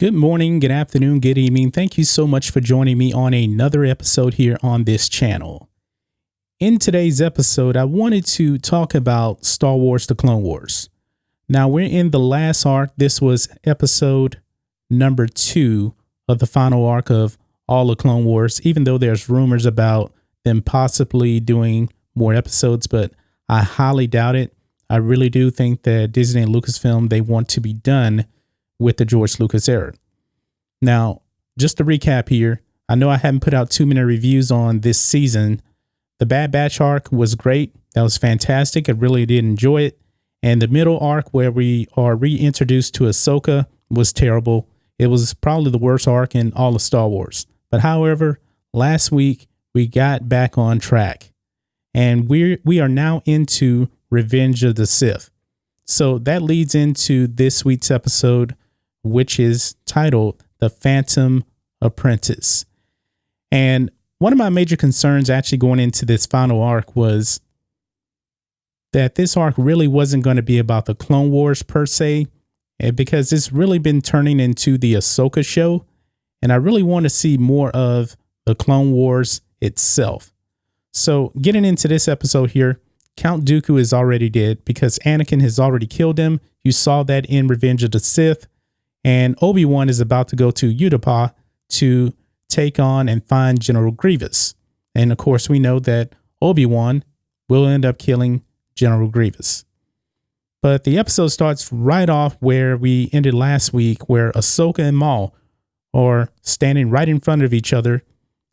Good morning, good afternoon, good evening. Thank you so much for joining me on another episode here on this channel. In today's episode, I wanted to talk about Star Wars: The Clone Wars. Now, we're in the last arc. This was episode number 2 of the final arc of all the Clone Wars, even though there's rumors about them possibly doing more episodes, but I highly doubt it. I really do think that Disney and Lucasfilm, they want to be done with the George Lucas era. Now, just to recap here, I know I haven't put out too many reviews on this season. The Bad Batch arc was great. That was fantastic. I really did enjoy it. And the middle arc where we are reintroduced to Ahsoka was terrible. It was probably the worst arc in all of Star Wars. But however, last week we got back on track. And we are now into Revenge of the Sith. So that leads into this week's episode, which is titled The Phantom Apprentice. And one of my major concerns actually going into this final arc was that this arc really wasn't going to be about the Clone Wars per se, because it's really been turning into the Ahsoka show. And I really want to see more of the Clone Wars itself. So getting into this episode here, Count Dooku is already dead because Anakin has already killed him. You saw that in Revenge of the Sith. And Obi-Wan is about to go to Utapau to take on and find General Grievous. And of course, we know that Obi-Wan will end up killing General Grievous. But the episode starts right off where we ended last week, where Ahsoka and Maul are standing right in front of each other.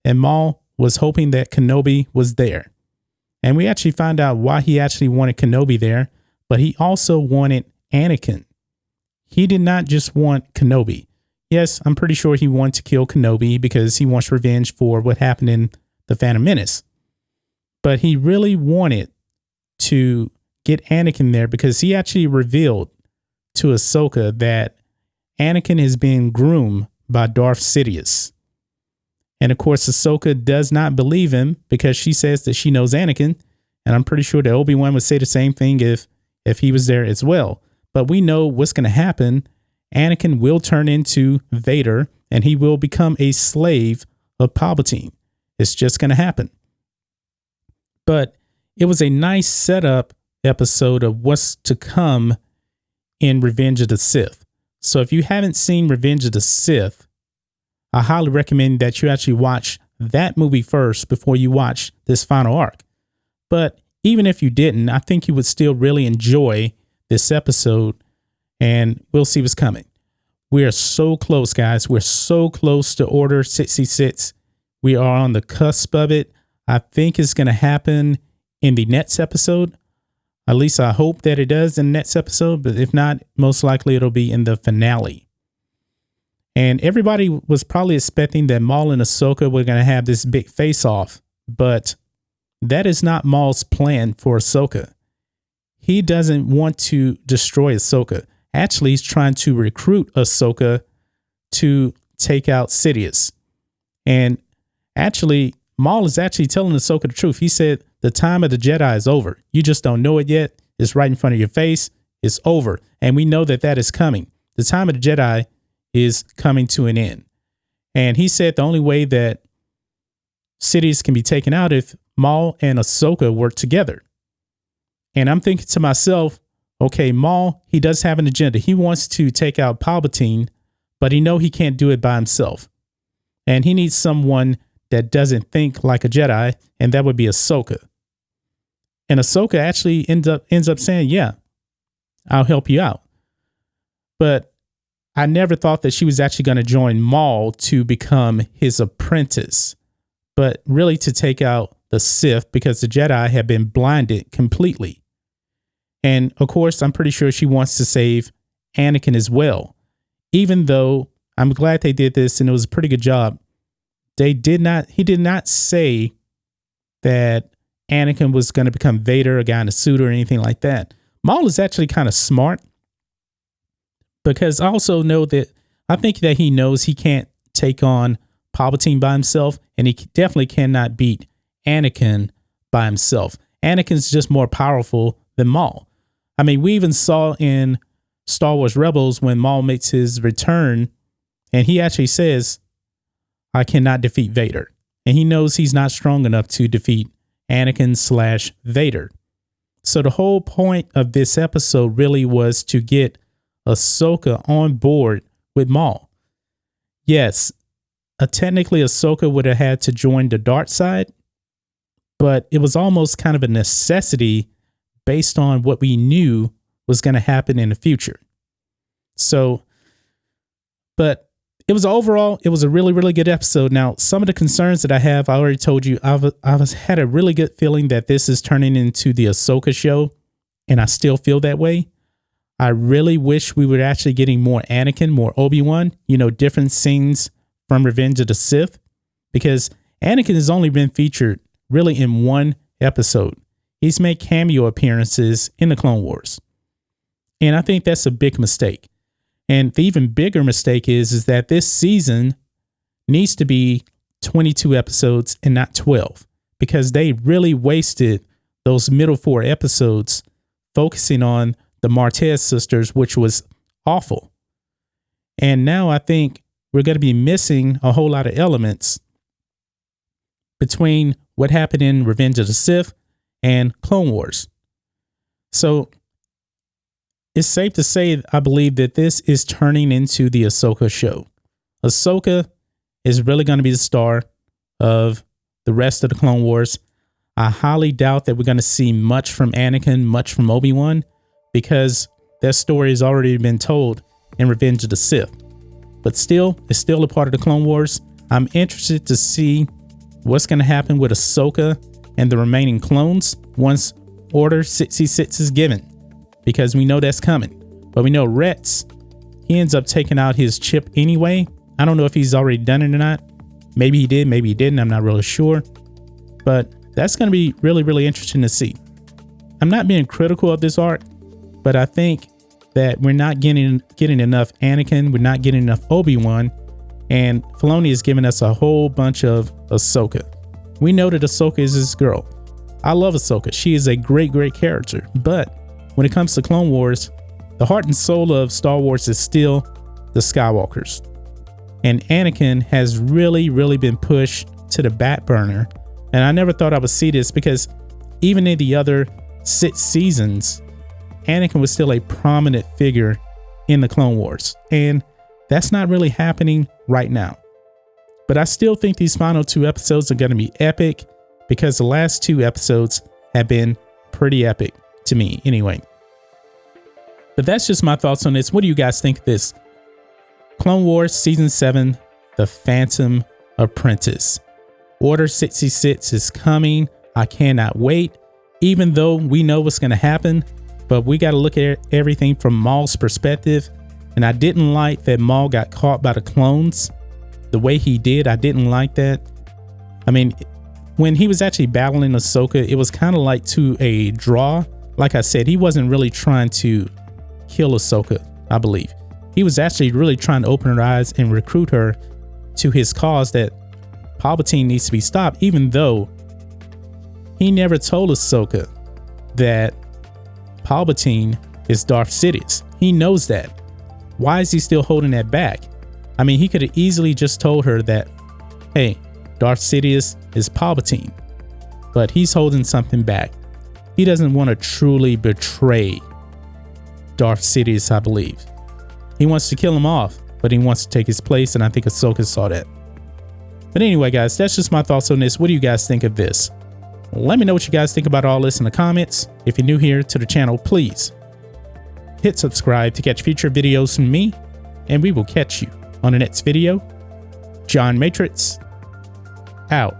And Maul was hoping that Kenobi was there. And we actually found out why he actually wanted Kenobi there, but he also wanted Anakin. He did not just want Kenobi. Yes, I'm pretty sure he wanted to kill Kenobi because he wants revenge for what happened in The Phantom Menace. But he really wanted to get Anakin there because he actually revealed to Ahsoka that Anakin is being groomed by Darth Sidious. And of course, Ahsoka does not believe him because she says that she knows Anakin. And I'm pretty sure that Obi-Wan would say the same thing if he was there as well. But we know what's going to happen. Anakin will turn into Vader and he will become a slave of Palpatine. It's just going to happen. But it was a nice setup episode of what's to come in Revenge of the Sith. So if you haven't seen Revenge of the Sith, I highly recommend that you actually watch that movie first before you watch this final arc. But even if you didn't, I think you would still really enjoy this episode, and we'll see what's coming. We are so close, guys. We're so close to Order 66. We are on the cusp of it. I think it's going to happen in the next episode. At least I hope that it does in the next episode, but if not, most likely it'll be in the finale. And everybody was probably expecting that Maul and Ahsoka were going to have this big face-off, but that is not Maul's plan for Ahsoka. He doesn't want to destroy Ahsoka. Actually, he's trying to recruit Ahsoka to take out Sidious. And actually, Maul is actually telling Ahsoka the truth. He said, the time of the Jedi is over. You just don't know it yet. It's right in front of your face. It's over. And we know that that is coming. The time of the Jedi is coming to an end. And he said the only way that Sidious can be taken out if Maul and Ahsoka work together. And I'm thinking to myself, okay, Maul, he does have an agenda. He wants to take out Palpatine, but he knows he can't do it by himself. And he needs someone that doesn't think like a Jedi, and that would be Ahsoka. And Ahsoka actually ends up saying, yeah, I'll help you out. But I never thought that she was actually going to join Maul to become his apprentice, but really to take out the Sith because the Jedi have been blinded completely. And of course, I'm pretty sure she wants to save Anakin as well. Even though I'm glad they did this and it was a pretty good job. He did not say that Anakin was going to become Vader, a guy in a suit or anything like that. Maul is actually kind of smart because I also know that I think that he knows he can't take on Palpatine by himself, and he definitely cannot beat Anakin by himself. Anakin's just more powerful than Maul. I mean, we even saw in Star Wars Rebels when Maul makes his return And he actually says, I cannot defeat Vader. And he knows he's not strong enough to defeat Anakin/Vader. So the whole point of this episode really was to get Ahsoka on board with Maul. Yes, technically Ahsoka would have had to join the dark side, but it was almost kind of a necessity based on what we knew was going to happen in the future. So, but it was a really, really good episode. Now, some of the concerns that I have, I already told you, I've had a really good feeling that this is turning into the Ahsoka show, and I still feel that way. I really wish we were actually getting more Anakin, more Obi-Wan, different scenes from Revenge of the Sith, because Anakin has only been featured really in one episode. He's made cameo appearances in the Clone Wars. And I think that's a big mistake. And the even bigger mistake is that this season needs to be 22 episodes and not 12, because they really wasted those middle 4 episodes focusing on the Martez sisters, which was awful. And now I think we're going to be missing a whole lot of elements between what happened in Revenge of the Sith and Clone Wars. So it's safe to say, I believe that this is turning into the Ahsoka show. Ahsoka is really going to be the star of the rest of the Clone Wars. I highly doubt that we're going to see much from Anakin, much from Obi-Wan, because that story has already been told in Revenge of the Sith. But still, it's still a part of the Clone Wars. I'm interested to see what's going to happen with Ahsoka and the remaining clones once Order 66 is given, because we know that's coming. But we know Rex, he ends up taking out his chip anyway. I don't know if he's already done it or not. Maybe he did, maybe he didn't. I'm not really sure. But that's going to be really, really interesting to see. I'm not being critical of this arc, but I think that we're not getting enough Anakin. We're not getting enough Obi-Wan. And Filoni is giving us a whole bunch of Ahsoka. We know that Ahsoka is this girl. I love Ahsoka. She is a great, great character. But when it comes to Clone Wars, the heart and soul of Star Wars is still the Skywalkers. And Anakin has really, really been pushed to the back burner. And I never thought I would see this, because even in the other 6 seasons, Anakin was still a prominent figure in the Clone Wars. And that's not really happening right now. But I still think these final 2 episodes are going to be epic, because the last 2 episodes have been pretty epic to me anyway. But that's just my thoughts on this. What do you guys think of this? Clone Wars Season 7, The Phantom Apprentice. Order 66 is coming. I cannot wait, even though we know what's going to happen. But we got to look at everything from Maul's perspective. And I didn't like that Maul got caught by the clones the way he did. I didn't like that. I mean, when he was actually battling Ahsoka, it was kind of like to a draw. Like I said, he wasn't really trying to kill Ahsoka, I believe. He was actually really trying to open her eyes and recruit her to his cause, that Palpatine needs to be stopped, even though he never told Ahsoka that Palpatine is Darth Sidious. He knows that. Why is he still holding that back? I mean, he could have easily just told her that, hey, Darth Sidious is Palpatine, but he's holding something back. He doesn't want to truly betray Darth Sidious, I believe. He wants to kill him off, but he wants to take his place, and I think Ahsoka saw that. But anyway, guys, that's just my thoughts on this. What do you guys think of this? Let me know what you guys think about all this in the comments. If you're new here to the channel, please hit subscribe to catch future videos from me, and we will catch you on the next video. John Matrixx, out.